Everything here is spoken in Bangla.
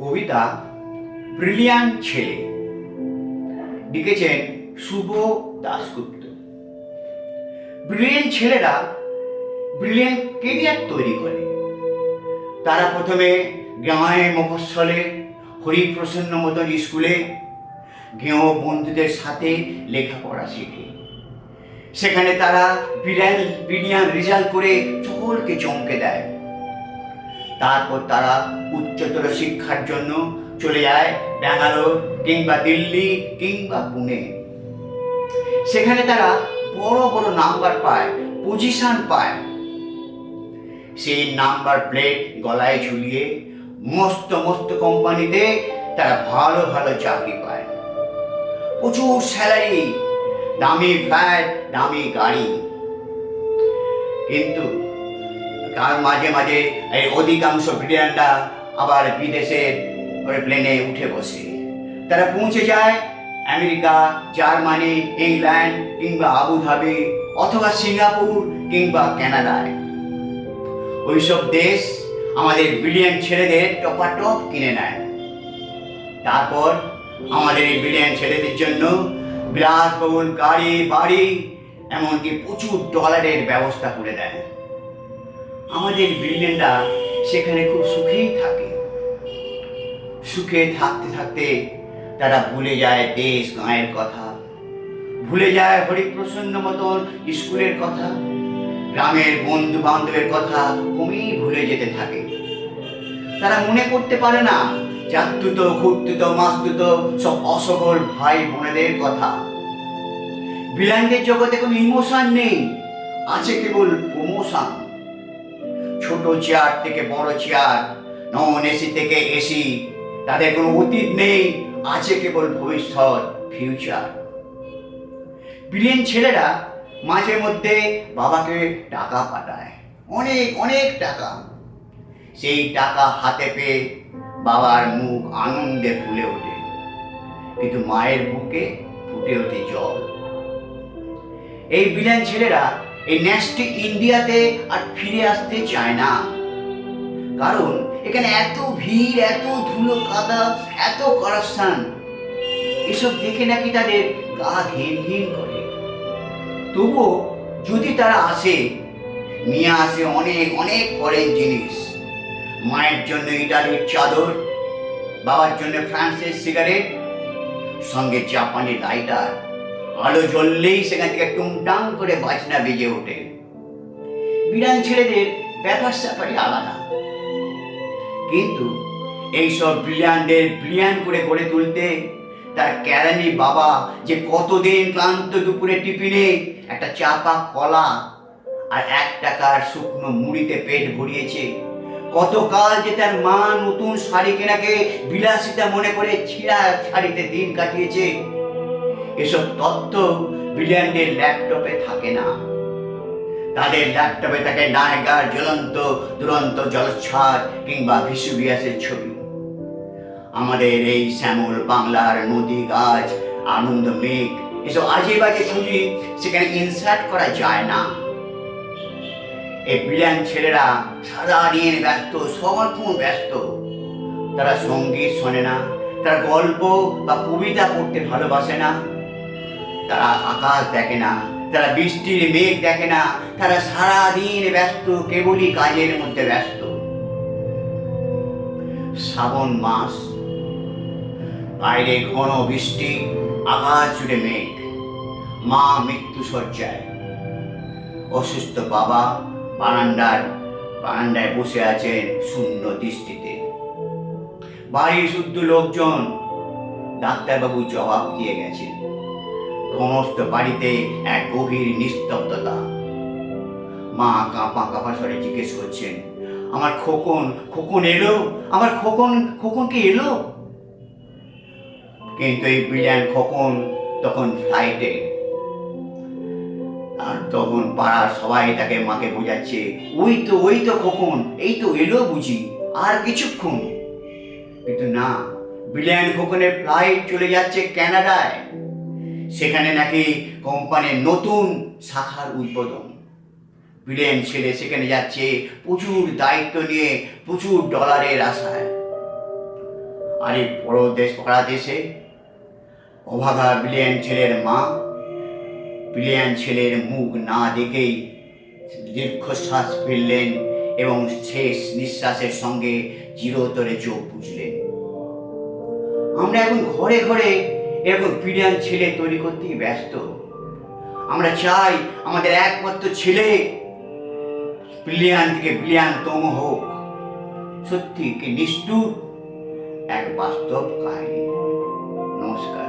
কবিতা ব্রিলিয়ান্ট ছেলে, লিখেছেন শুভ দাশগুপ্ত। ব্রিলিয়ান্ট ছেলেরা ব্রিলিয়ান্ট কেরিয়ার তৈরি করে। তারা প্রথমে গ্রামে মফস্বলে হরিপ্রসন্ন মতন স্কুলে গেঁয়ো বন্ধুদের সাথে লেখাপড়া শেখে। সেখানে তারা ব্রিলিয়ান্ট রেজাল্ট করে সকলকে চমকে দেয়। তারপর তারা উচ্চতর শিক্ষার জন্য চলে যায় ব্যাঙ্গালোর কিংবা দিল্লি কিংবা পুনে। সেখানে তারা বড় বড় নাম্বার পায়, পজিশন পায়। সেই নাম্বার প্লেট গলায় ঝুলিয়ে মস্ত মস্ত কোম্পানিতে তারা ভালো ভালো চাকরি পায়, প্রচুর স্যালারি, দামি ফ্ল্যাট, দামি গাড়ি। কিন্তু তার মাঝে মাঝে এই অধিকাংশ ব্রিলিয়ান্টরা আবার বিদেশের প্লেনে উঠে বসে। তারা পৌঁছে যায় আমেরিকা, জার্মানি, ইংল্যান্ড কিংবা আবুধাবি অথবা সিঙ্গাপুর কিংবা কানাডায়। ওইসব দেশ আমাদের ব্রিলিয়ান্ট ছেলেদের টপাটপ কিনে নেয়। তারপর আমাদের এই ব্রিলিয়ান্ট ছেলেদের জন্য বিলাসবহুল গাড়ি, বাড়ি, এমনকি প্রচুর ডলারের ব্যবস্থা করে দেয়। আমাদের ব্রিলিয়ান্টরা সেখানে খুব সুখেই থাকে। সুখে থাকতে থাকতে তারা ভুলে যায় দেশ গাঁয়ের কথা, ভুলে যায় হরিপ্রসন্ন মতন স্কুলের কথা, গ্রামের বন্ধু বান্ধবের কথা কমেই ভুলে যেতে থাকে। তারা মনে করতে পারে না জাতুতো, খুঁড়তুতো, মাস্তুতো সব অসবল ভাই বোনেদের কথা। ব্রিলিয়ান্টের জগতে কোনো ইমোশন নেই, আছে কেবল প্রমোশন। ছোট চেয়ার থেকে বড় চেয়ার, নন এসি থেকে এসি, তাদের কোনো অতীত নেই, আছে কেবল ভবিষ্যৎ, ফিউচার। ব্রিলিয়ান্ট ছেলেরা মাঝে মধ্যে বাবাকে টাকা পাঠায়, অনেক অনেক টাকা। সেই টাকা হাতে পেয়ে বাবার মুখ আনন্দে ফুলে ওঠে, কিন্তু মায়ের বুকে ফুটে ওঠে জল। এই ব্রিলিয়ান্ট ছেলেরা এই ন্যাস্টি ইন্ডিয়াতে আর ফিরে আসতে চায় না, কারণ এখানে এত ভিড়, এত ধুলো কাদা, এত কারাপশন, এসব দেখে নাকি তাদের গা ঘিন ঘিন করে। তবুও যদি তারা আসে, নিয়ে আসে অনেক অনেক ফরেন জিনিস। মায়ের জন্য ইটালির চাদর, বাবার জন্য ফ্রান্সের সিগারেট, সঙ্গে জাপানি লাইটার। আলো জ্বললেই সেখান থেকে টুংটাং করে বাজনা বেজে ওঠে। ব্রিলিয়ান্ট ছেলেদের ব্যাপার স্যাপারই আলাদা। কিন্তু এইসব ব্রিলিয়ান্টদের ব্রিলিয়ান্ট করে গড়ে তুলতে তার কেরানি বাবা যে কতদিন ক্লান্ত দুপুরে টিফিনে একটা চাপা কলা আর 1 টাকার শুকনো মুড়িতে পেট ভরিয়েছে, কতকাল যে তার মা নতুন শাড়ি কেনাকে বিলাসিতা মনে করে ছিঁড়া শাড়িতে দিন কাটিয়েছে, এসব তথ্য ব্রিলিয়ান্টের ল্যাপটপে থাকে না। তাদের ল্যাপটপে থাকে নায়িকার জ্বলন্ত দুরন্ত জলোচ্ছ্বাস কিংবা ভিসুভিয়াসের ছবি। আমাদের এই শ্যামল বাংলার নদী, গাছ, আনন্দ মেঘ, এসব আজে বাজে ছবি সেখানে ইনসার্ট করা যায় না। এই ব্রিলিয়ান্ট ছেলেরা সারাদিন ব্যস্ত, সমর্পণ ব্যস্ত। তারা সঙ্গীত শোনে না, তারা গল্প বা কবিতা পড়তে ভালোবাসে না, তারা আকাশ দেখে না, তারা বৃষ্টির মেঘ দেখে না। তারা সারাদিন ব্যস্ত, কেবলই কাজের মধ্যে ব্যস্ত। শ্রাবণ মাস, বাইরে ঘন বৃষ্টি, আকাশ জুড়ে মেঘ। মা মৃত্যু শয্যায়, অসুস্থ বাবা বারান্দায় বসে আছেন শূন্য দৃষ্টিতে। বাড়ির শুদ্ধ লোকজন, ডাক্তারবাবু জবাব দিয়ে গেছেন। সমস্ত বাড়িতে এক গভীর নিস্তব্ধতা। মা কাঁপা কাঁপা স্বরে জিজ্ঞেস করছেন, আমার খোকন এলো? আমার খোকন কি এলো? কিন্তু এই ব্রিলিয়ান্ট খোকন তখন ফ্লাইটে। আর তখন পাড়ার সবাই তাকে মাকে বোঝাচ্ছে, ওই তো খোকন, এই তো এলো বুঝি, আর কিছুক্ষণ। কিন্তু না, ব্রিলিয়ান্ট খোকনের ফ্লাইট চলে যাচ্ছে কানাডায়। সেখানে নাকি কোম্পানির নতুন শাখার উদ্বোধন। ব্রিলিয়ান্ট ছেলে সেখানে যাচ্ছে প্রচুর দায়িত্ব নিয়ে, প্রচুর ডলারের আশায়। আর এই বড় দেশ পড়া দেশে অভাগা ব্রিলিয়ান ছেলের মা ব্রিলিয়ান ছেলের মুখ না দেখেই দীর্ঘশ্বাস ফেললেন এবং শেষ নিঃশ্বাসের সঙ্গে চিরতরে চোখ বুঝলেন। আমরা এখন ঘরে ঘরে এরকম ব্রিলিয়ান ছেলে তৈরি করতেই ব্যস্ত। আমরা চাই আমাদের একমাত্র ছেলে ব্রিলিয়ান থেকে ব্রিলিয়ানতম হোক। সত্যি কি নিষ্ঠুর এক বাস্তব কাহিনী। নমস্কার।